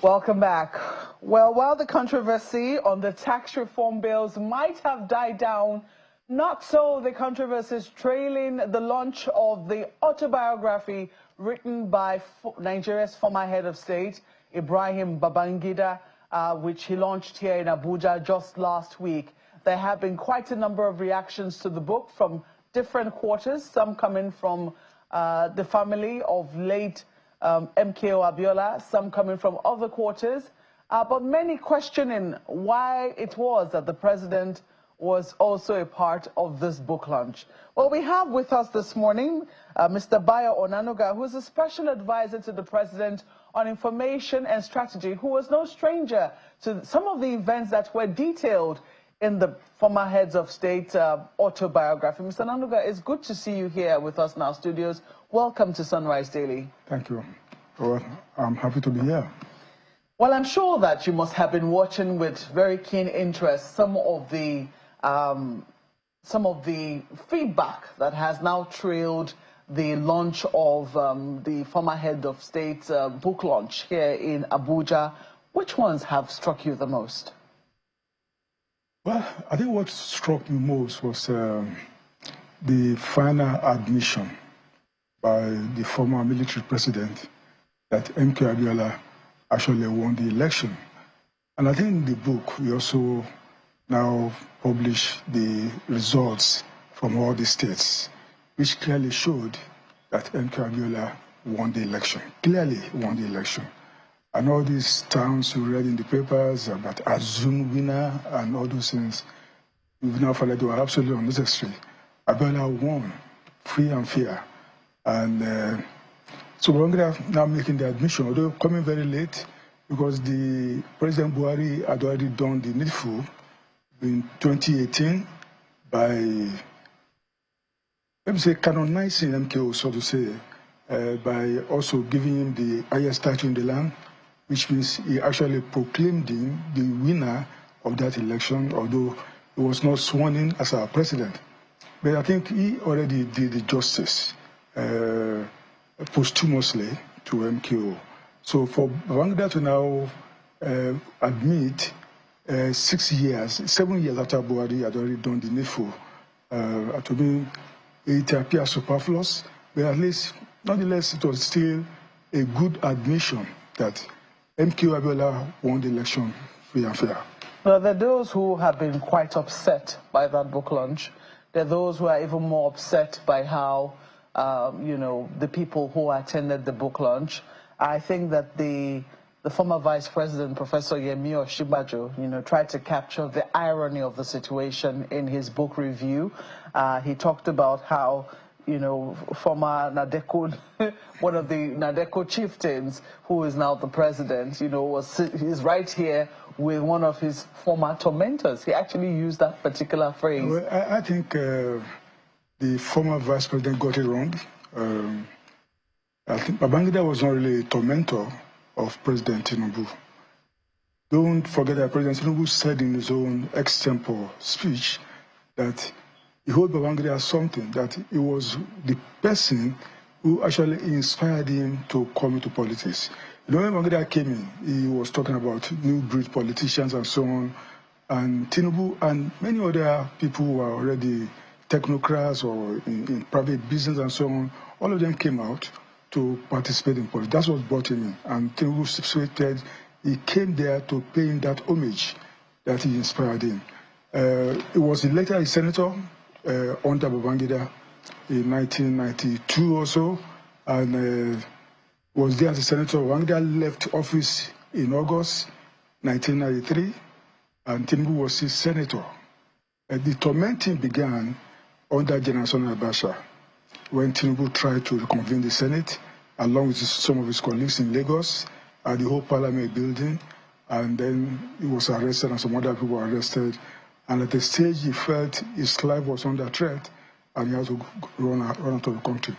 Welcome back. Well, while the controversy on the tax reform bills might have died down, not so the controversies trailing the launch of the autobiography written by Nigeria's former head of state, Ibrahim Babangida, which he launched here in Abuja just last week. There have been quite a number of reactions to the book from different quarters, some coming from the family of late MKO Abiola, some coming from other quarters, but many questioning why it was that the president was also a part of this book launch. Well, we have with us this morning Mr. Bayo Onanuga, who is a special advisor to the president on information and strategy, who was no stranger to some of the events that were detailed in the former heads of state autobiography. Mr. Onanuga, it's good to see you here with us in our studios. Welcome to Sunrise Daily. Thank you. Well, I'm happy to be here. Well, I'm sure that you must have been watching with very keen interest some of the feedback that has now trailed the launch of the former head of state book launch here in Abuja. Which ones have struck you the most? Well, I think what struck me most was the final admission by the former military president that MK Abiola actually won the election. And I think in the book, we also now publish the results from all the states, which clearly showed that MK Abiola won the election, clearly won the election. And all these towns you read in the papers about assumed winner and all those things, we've now found that they were absolutely unnecessary. Abiola won, free and fair. And so we're now making the admission, although coming very late, because the President Buhari had already done the needful in 2018 by, let me say, canonizing MKO, so to say, by also giving him the highest title in the land, which means he actually proclaimed him the winner of that election, although he was not sworn in as our president. But I think he already did the justice posthumously to MKO. So for Babangida to now admit 7 years after Buhari had already done the needful, to me, it appears superfluous, but at least, nonetheless, it was still a good admission that MKO Abiola won the election free and fair. Well, there are those who have been quite upset by that book launch. There are those who are even more upset by how the people who attended the book launch. I think that the former Vice President, Professor Yemi Osinbajo, tried to capture the irony of the situation in his book review. He talked about how, former Nadeko, one of the Nadeko chieftains, who is now the president, is right here with one of his former tormentors. He actually used that particular phrase. Well, I think the former vice president got it wrong. I think Babangida was not really a tormentor of President Tinubu. Don't forget that President Tinubu said in his own extempore speech that he held Babangida as something, that he was the person who actually inspired him to come into politics. When Babangida came in, he was talking about new breed politicians and so on, and Tinubu and many other people who were already technocrats or in private business and so on, all of them came out to participate in politics. That's what brought him in. And Tinubu situated, he came there to pay him that homage that he inspired him. He was elected as senator under Babangida in 1992 or so, and was there as a senator. Babangida left office in August 1993, and Tinubu was his senator. The tormenting began under General Sani Abacha, when Tinubu tried to reconvene the Senate, along with some of his colleagues in Lagos, at the whole parliament building, and then he was arrested and some other people were arrested. And at the stage he felt his life was under threat, and he had to run out of the country.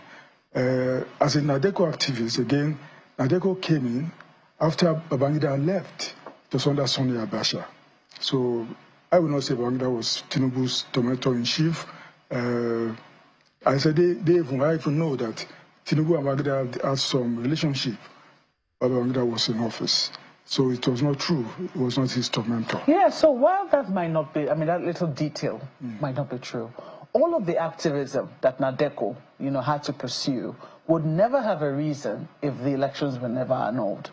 As a Nadeko activist, again, Nadeko came in after Babangida left to under Sani Abacha. So I will not say Babangida was Tinubu's tormentor-in-chief. I said I even know that Tinubu and Babangida had some relationship while Babangida was in office. So it was not true. It was not his tormentor. Yeah, so while that might not be, I mean, that little detail might not be true, all of the activism that Nadeko, had to pursue would never have a reason if the elections were never annulled.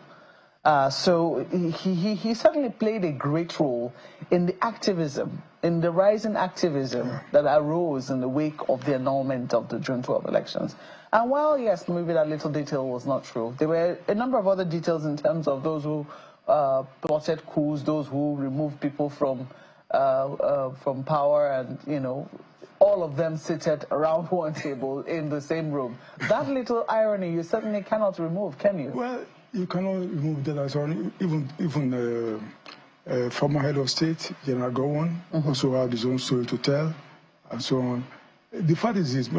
So he certainly played a great role in the activism, in the rising activism that arose in the wake of the annulment of the June 12 elections. And while, yes, maybe that little detail was not true, there were a number of other details in terms of those who plotted coups, those who removed people from power, and, all of them seated around one table in the same room. That little irony you certainly cannot remove, can you? Well, you cannot remove that as well. Even former head of state, General Gowon, also had his own story to tell, and so on. The fact is this,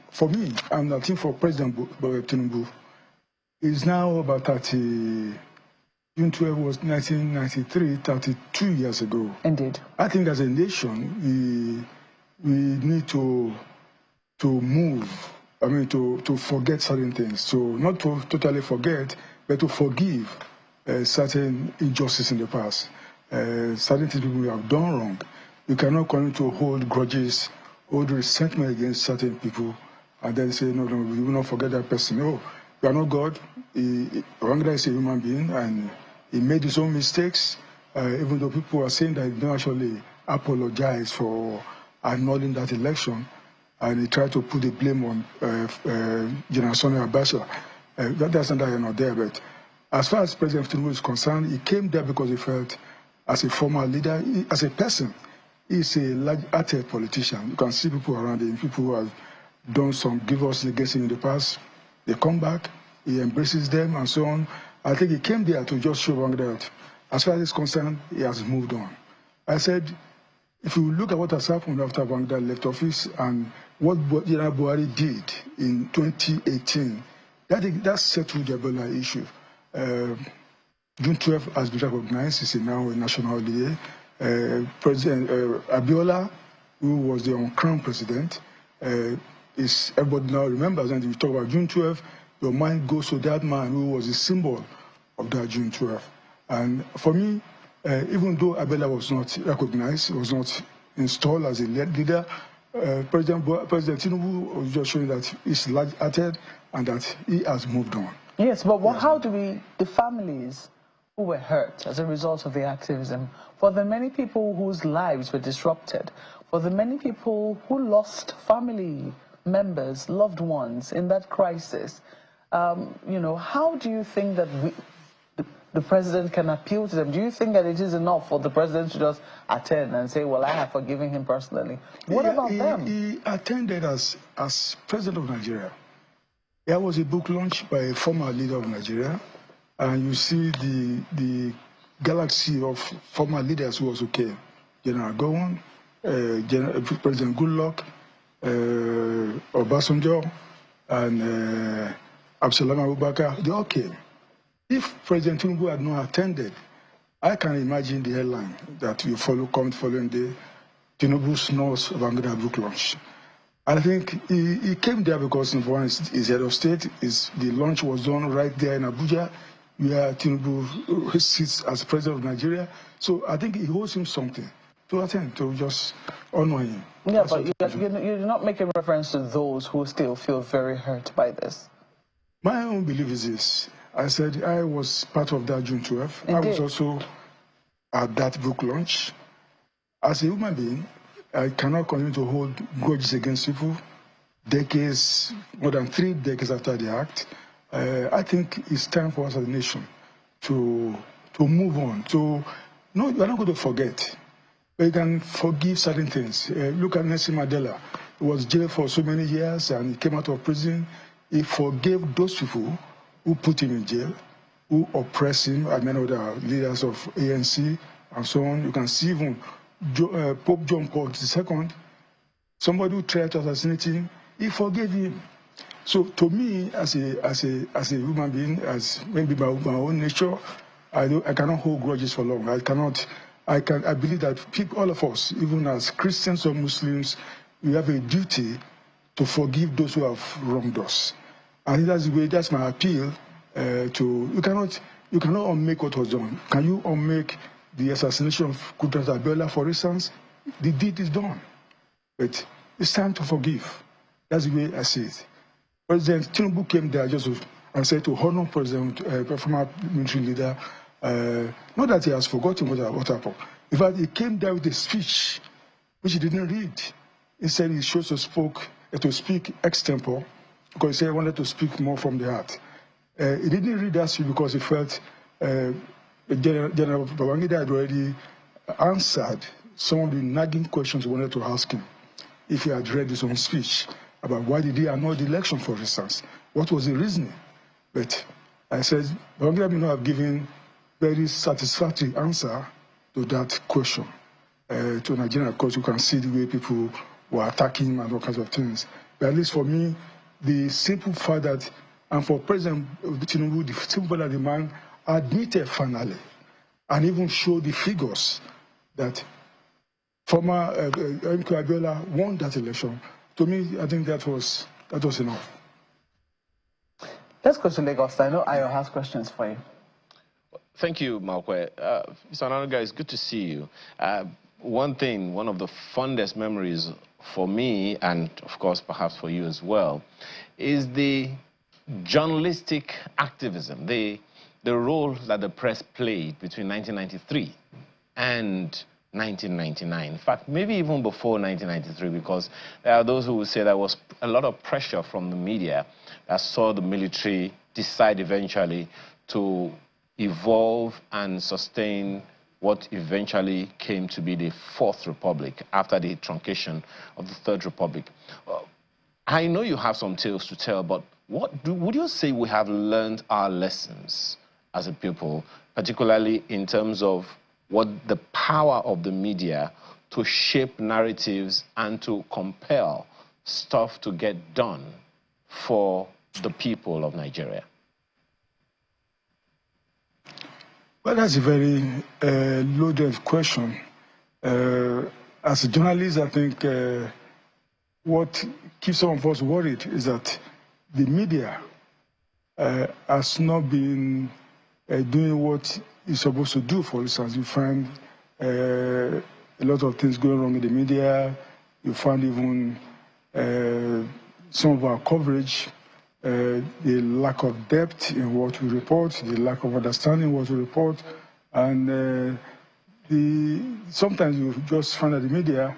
for me, and I think for President Tinubu, is now about 30. June 12 was 1993, 32 years ago. Indeed. I think as a nation, we need to move, to forget certain things. So not to totally forget, but to forgive certain injustice in the past. Certain things we have done wrong. You cannot continue to hold grudges, hold resentment against certain people, and then say, no, we will not forget that person. No, you are not God. Onanuga is a human being, and he made his own mistakes, even though people are saying that he didn't actually apologize for annulling that election, and he tried to put the blame on General Sani Abacha. That's not there, but as far as President Tinubu is concerned, he came there because he felt, as a former leader, as a person, he's a large-hearted politician. You can see people around him, people who have done some grievances against him in the past. They come back, he embraces them, and so on. I think he came there to just show that, as far as he's concerned, he has moved on. I said, if you look at what has happened after Onanuga left office and what General Buhari did in 2018, that settled the Ebola issue. June 12 has been recognized. It's now a national holiday. President Abiola, who was the uncrowned president, everybody now remembers, and if you talk about June 12, your mind goes to that man who was the symbol of that June 12. And for me, even though Abiola was not recognized, was not installed as a leader, President Tinubu was just showing that he's large-hearted and that he has moved on. Yes, but how do the families who were hurt as a result of the activism, for the many people whose lives were disrupted, for the many people who lost family members, loved ones in that crisis, how do you think that the president can appeal to them? Do you think that it is enough for the president to just attend and say, well, I have forgiven him personally? What about them? He attended as president of Nigeria. There was a book launched by a former leader of Nigeria, and you see the galaxy of former leaders who also came. General Gowon, President Goodluck, Obasanjo, and Absalom Abubakar, they all came. If President Tinubu had not attended, I can imagine the headline that you come following the Tinubu snores of Onanuga book launch. I think he came there because, number one, he's head of state. The launch was done right there in Abuja, where Tinubu sits as president of Nigeria. So I think it owes him something to attend, to just honor him. Yeah, but you're not making reference to those who still feel very hurt by this. My own belief is this. I said I was part of that June 12. Indeed. I was also at that book launch. As a human being, I cannot continue to hold grudges against people decades, more than 3 decades after the act. I think it's time for us as a nation to move on. No, you're not going to forget, but you can forgive certain things. Look at Nelson Mandela. He was jailed for so many years and he came out of prison. He forgave those people who put him in jail, who oppressed him, and many other leaders of ANC and so on. You can see even Pope John Paul II, somebody who tried to assassinate him, he forgave him. So to me, as a human being, as maybe my own nature, I cannot hold grudges for long. I believe that all of us, even as Christians or Muslims, we have a duty to forgive those who have wronged us. And that's my appeal you You cannot unmake what was done. Can you unmake the assassination of Kudrat Abiola, for instance? The deed is done. But it's time to forgive. That's the way I see it. President Tinubu came there just and said to honor President, former military leader, not that he has forgotten what happened. In fact, he came there with a speech which he didn't read. Instead, he chose to speak extempore, because he said he wanted to speak more from the heart. He didn't read that speech because he felt General Babangida had already answered some of the nagging questions he wanted to ask him if he had read his own speech about why did he annul the election, for instance. What was the reasoning? But I said, Babangida may not have given very satisfactory answer to that question to Nigeria, because you can see the way people were attacking him and all kinds of things. But at least for me, the simple fact that, and for President Tinubu, the simple fact that the man admitted finally and even showed the figures that former MK Abiola won that election, to me, I think that was enough. Let's go to Lagos. I know Ayo has questions for you. Thank you, Malkwe. Mr. Onanuga, it's good to see you. One of the fondest memories for me, and of course perhaps for you as well, is the journalistic activism, the role that the press played between 1993 and 1999. In fact, maybe even before 1993, because there are those who will say there was a lot of pressure from the media that saw the military decide eventually to evolve and sustain what eventually came to be the Fourth Republic after the truncation of the Third Republic. I know you have some tales to tell, but would you say we have learned our lessons as a people, particularly in terms of what the power of the media to shape narratives and to compel stuff to get done for the people of Nigeria? Well, that's a very loaded question. As a journalist, I think what keeps some of us worried is that the media has not been doing what it's supposed to do. For instance, you find a lot of things going wrong in the media. You find even some of our coverage, the lack of depth in what we report, the lack of understanding what we report, and sometimes you just find that the media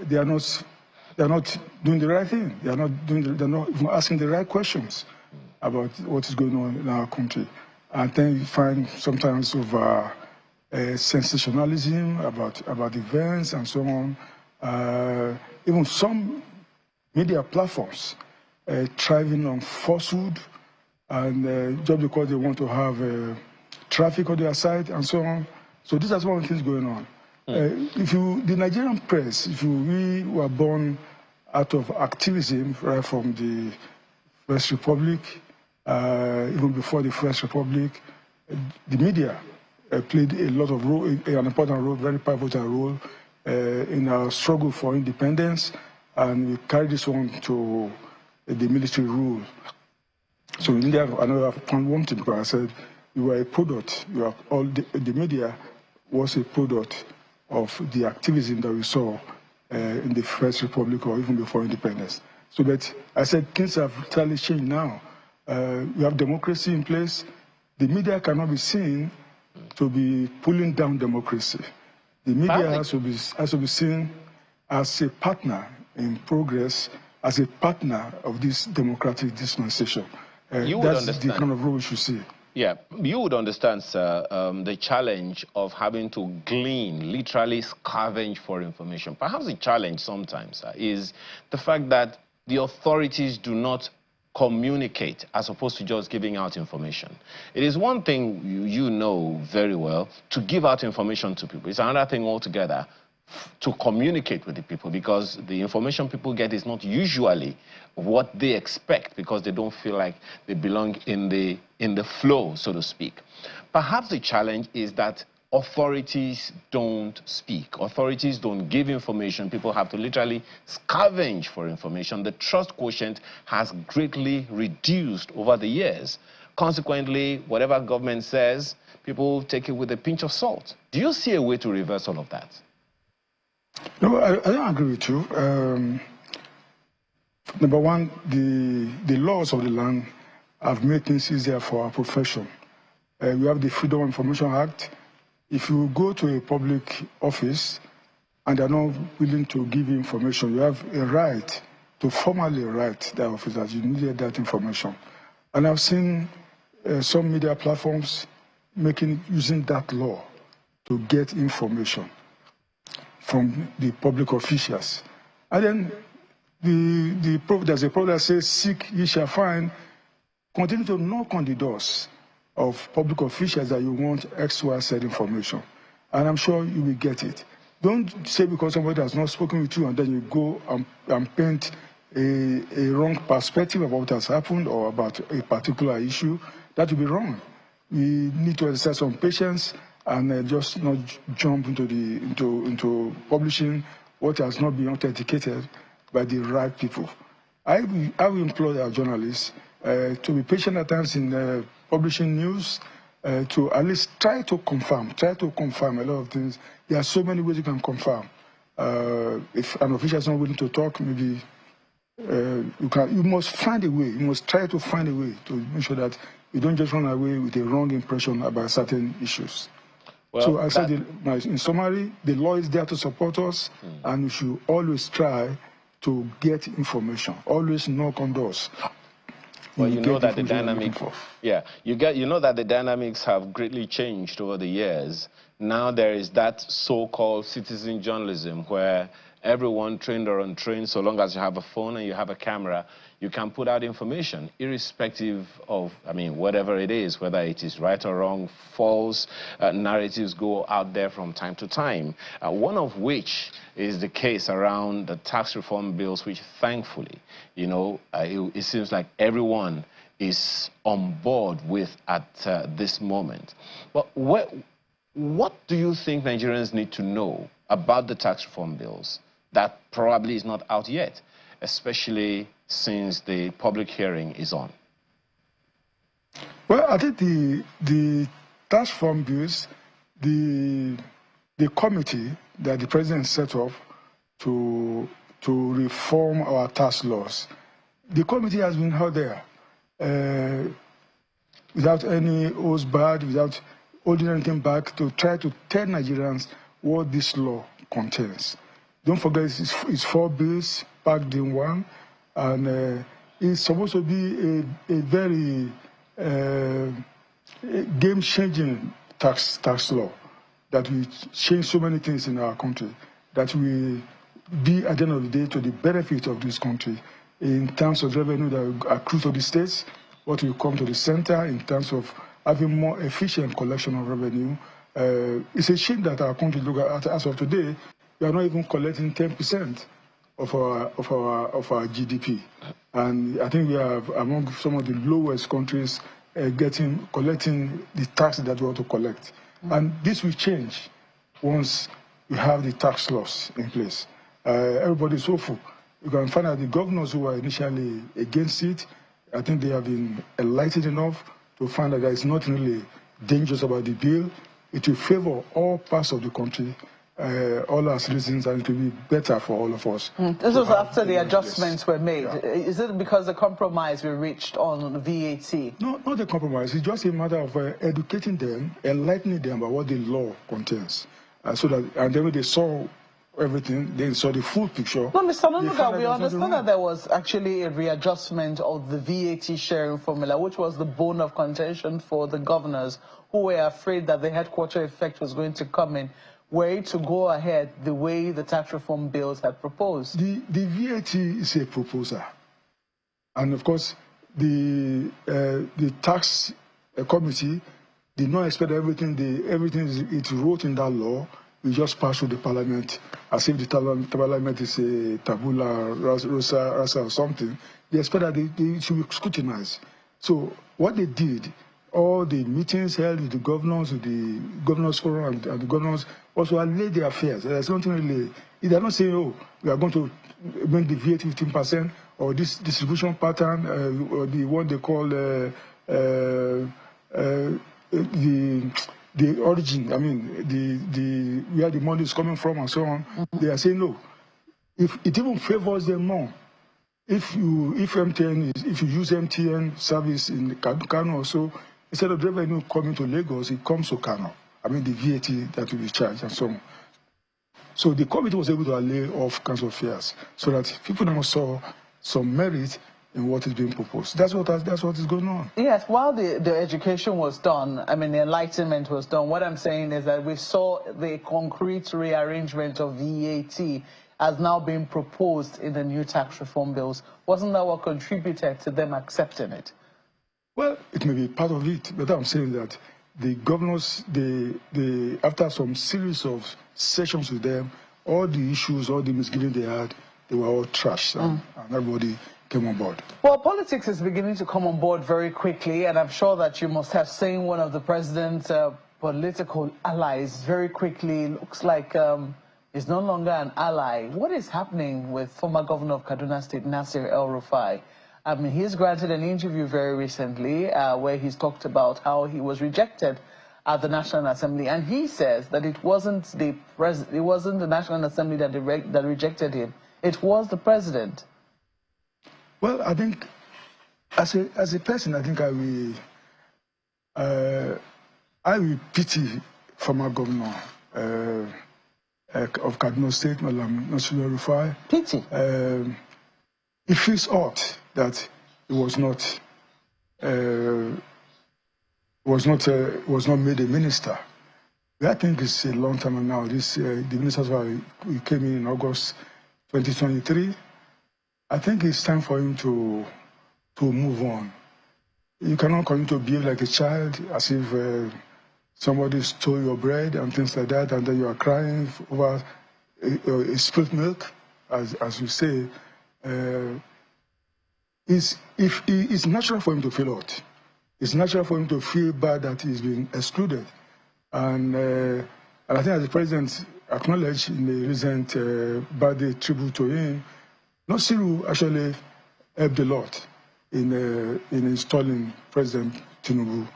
they are not doing the right thing. They're not even asking the right questions about what is going on in our country. And then you find sometimes of sensationalism about events and so on. Even some media platforms thriving on falsehood, and just because they want to have traffic on their side and so on. So these are some of the things going on. The Nigerian press, we were born out of activism right from the First Republic, even before the First Republic, the media played a lot of role, an important role, very pivotal role in our struggle for independence, and we carried this on to the military rule. So in India, I know I've found one thing, because I said you are a product. The media was a product of the activism that we saw in the First Republic or even before independence. So, but I said things have totally changed now. We have democracy in place. The media cannot be seen to be pulling down democracy. The media has to be seen as a partner in progress, as a partner of this democratic dispensation. That's the kind of role we should see. Yeah, you would understand, sir, the challenge of having to glean, literally scavenge for information. Perhaps the challenge sometimes is the fact that the authorities do not communicate as opposed to just giving out information. It is one thing, you know very well, to give out information to people. It's another thing altogether to communicate with the people, because the information people get is not usually what they expect, because they don't feel like they belong in the flow, so to speak. Perhaps the challenge is that authorities don't speak. Authorities don't give information. People have to literally scavenge for information. The trust quotient has greatly reduced over the years. Consequently, whatever government says, people take it with a pinch of salt. Do you see a way to reverse all of that? No, I don't agree with you. Number one, the laws of the land have made things easier for our profession. We have the Freedom of Information Act. If you go to a public office and they're not willing to give you information, you have a right to formally write the office that you needed that information. And I've seen some media platforms using that law to get information from the public officials. And then there's a proverb that says, "Seek, ye shall find." Continue to knock on the doors of public officials that you want XYZ information. And I'm sure you will get it. Don't say because somebody has not spoken with you and then you go and paint a wrong perspective about what has happened or about a particular issue. That will be wrong. We need to exercise some patience and just not jump into publishing what has not been authenticated by the right people. I will implore our journalists to be patient at times in publishing news, to at least try to confirm a lot of things. There are so many ways you can confirm. If an official is not willing to talk, maybe you must find a way. You must try to find a way to make sure that you don't just run away with a wrong impression about certain issues. Well, so I said, in summary, the law is there to support us, and we should always try to get information. Always knock on doors. Well, you know that the dynamics, you know that the dynamics have greatly changed over the years. Now there is that so-called citizen journalism where everyone, trained or untrained, so long as you have a phone and you have a camera, you can put out information, irrespective of, whatever it is, whether it is right or wrong, false narratives go out there from time to time. One of which is the case around the tax reform bills, which thankfully, it seems like everyone is on board with at this moment. But what do you think Nigerians need to know about the tax reform bills that probably is not out yet, especially since the public hearing is on? Well, I think the tax reform bills, the committee that the president set up to reform our tax laws, the committee has been out there without any oaths barred, without holding anything back, to try to tell Nigerians what this law contains. Don't forget, it's 4 bills packed in one, and it's supposed to be a very game-changing tax law that will change so many things in our country, that will be, at the end of the day, to the benefit of this country in terms of revenue that will accrue to the states, what will come to the center in terms of having more efficient collection of revenue. It's a shame that our country, look at, as of today, we are not even collecting 10% of our GDP, and I think we are among some of the lowest countries collecting the tax that we ought to collect. And this will change once we have the tax laws in place. Everybody is hopeful. You can find out the governors who were initially against it, I think they have been enlightened enough to find that there is nothing really dangerous about the bill. It will favor all parts of the country, all our citizens, and it will be better for all of us. This was after the adjustments were made. Yeah. Is it because the compromise we reached on VAT? No, not the compromise. It's just a matter of educating them, enlightening them about what the law contains, so that, and then when they saw everything, they saw the full picture. No, Mr. Onanuga, we understand that there was actually a readjustment of the VAT sharing formula, which was the bone of contention for the governors who were afraid that the headquarter effect was going to come in. Were it to go ahead the way the tax reform bills had proposed? The VAT is a proposal. And of course, the tax committee did not expect everything it wrote in that law. We just passed through the parliament as if the parliament is a tabula rasa or something. They expect that they should be scrutinized. So what they did, all the meetings held with the governors forum and the governors also laid their affairs. There's nothing really, they're not saying, oh, we are going to make the VAT 15%, or this distribution pattern, or the what they call the origin, I mean, where the money is coming from and so on. They are saying no. If it even favors them more, if you use MTN service in Kano or so, instead of revenue coming to Lagos, it comes to Kano. I mean, the VAT that will be charged and so on. So the committee was able to allay off council affairs so that people now saw some merit in what is being proposed. That's what is going on. Yes, while the education was done, I mean, the enlightenment was done, what I'm saying is that we saw the concrete rearrangement of VAT has now been proposed in the new tax reform bills. Wasn't that what contributed to them accepting it? Well, it may be part of it, but I'm saying that the governors, after some series of sessions with them, all the issues, all the misgivings they had, they were all trashed, and everybody came on board. Well, politics is beginning to come on board very quickly, and I'm sure that you must have seen one of the president's political allies very quickly. Looks like he's no longer an ally. What is happening with former governor of Kaduna State, Nasir El-Rufai? I mean, he's granted an interview very recently where he's talked about how he was rejected at the National Assembly, and he says that it wasn't the National Assembly that rejected him. It was the president. Well, I think as a person, I think I will pity former governor of Kaduna State, Nasir El-Rufai. Pity. It feels odd that he was not made a minister. I think it's a long time now. The ministers he came in August 2023. I think it's time for him to move on. You cannot continue to behave like a child, as if somebody stole your bread and things like that, and then you are crying over a spilt milk, as you say. It's natural for him to feel hurt. It's natural for him to feel bad that he's been excluded. And I think as the president acknowledged in the recent birthday tribute to him, Nasiru actually helped a lot in installing President Tinubu.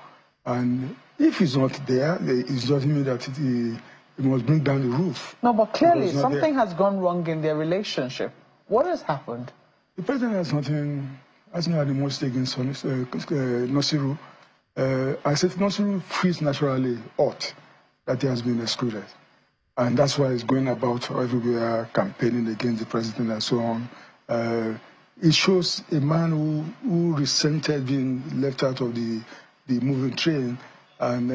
And if he's not there, it doesn't mean that he must bring down the roof. No, but clearly something has gone wrong in their relationship. What has happened? The president hasn't had the most against Nasiru. I said Nasiru feels naturally hurt that he has been excluded. And that's why he's going about everywhere campaigning against the president and so on. It shows a man who resented being left out of the moving train, and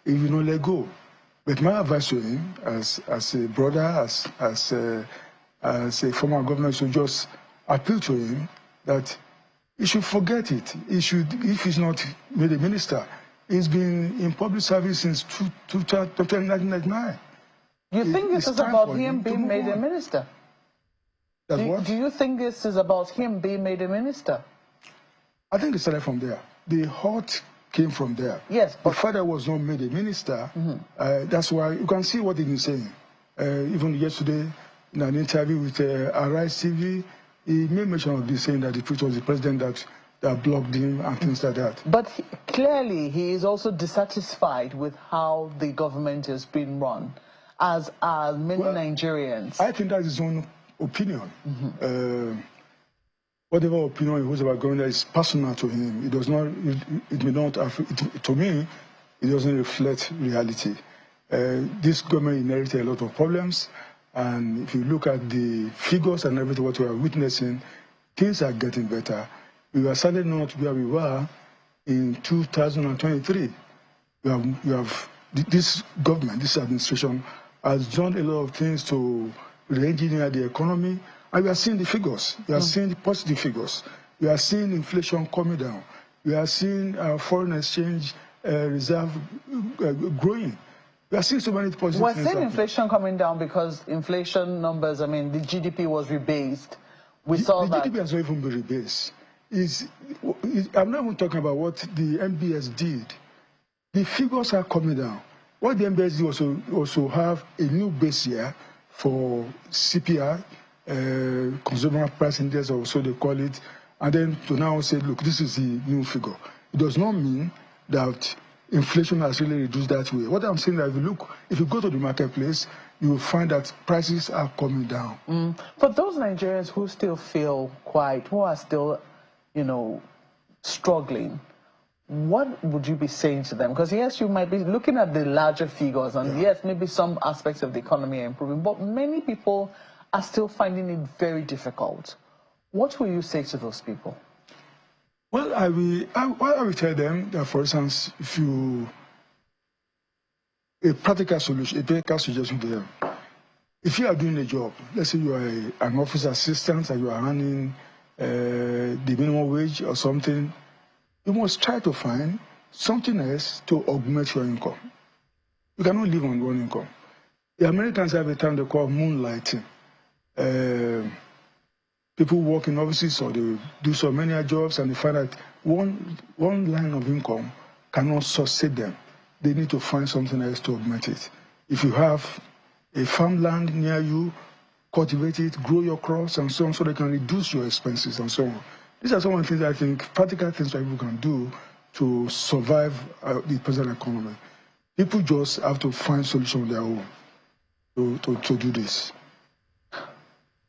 he will not let go. But my advice to him, as a brother, as a former governor, should just appeal to him that he should forget it. He should, if he's not made a minister, he's been in public service since 1999. You think this is about him being made a minister? Do you think this is about him being made a minister? I think it started from there. The hurt came from there. Yes. But the father was not made a minister. That's why you can see what he's been saying. Even yesterday, in an interview with Arise TV, he made mention of this, saying that it was the president that blocked him and things like that. But clearly, he is also dissatisfied with how the government is being run, as are many Nigerians. I think that's his own opinion. Whatever opinion he has about government is personal to him. It does not. It may not. To me, it doesn't reflect reality. This government inherited a lot of problems, and if you look at the figures and everything what we are witnessing, things are getting better. We are certainly not where we were in 2023. This government, this administration, has done a lot of things to re-engineer the economy, and we are seeing the figures. We are seeing the positive figures. We are seeing inflation coming down. We are seeing our foreign exchange reserve growing. We are seeing so many positive things. We're seeing inflation coming down because inflation numbers, I mean, the GDP was rebased. We saw that. The GDP has not even been rebased. I'm not even talking about what the MBS did. The figures are coming down. What the MBS did also have a new base year for CPI, Consumer Price Index, or so they call it, and then to now say, look, this is the new figure. It does not mean that inflation has really reduced that way. What I'm saying is that if you go to the marketplace, you will find that prices are coming down. For those Nigerians who still feel who are still, struggling, what would you be saying to them? Because yes, you might be looking at the larger figures, and yes, maybe some aspects of the economy are improving, but many people are still finding it very difficult. What will you say to those people? Well, I will tell them that, for instance, a practical suggestion to them. If you are doing a job, let's say you are an office assistant and you are earning the minimum wage or something, you must try to find something else to augment your income. You cannot live on one income. The Americans have a term they call moonlighting. People work in offices or they do so many jobs and they find that one line of income cannot sustain them. They need to find something else to augment it. If you have a farmland near you, cultivate it, grow your crops and so on, so they can reduce your expenses and so on. These are some of the things I think, practical things that people can do to survive the present economy. People just have to find solutions on their own to do this.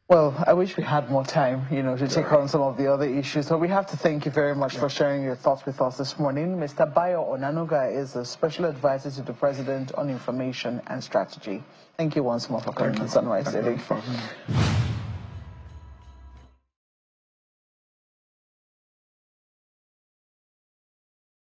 Well, I wish we had more time, to take on some of the other issues. So we have to thank you very much for sharing your thoughts with us this morning. Mr. Bayo Onanuga is a special advisor to the President on Information and Strategy. Thank you once more for coming on Sunrise Daily.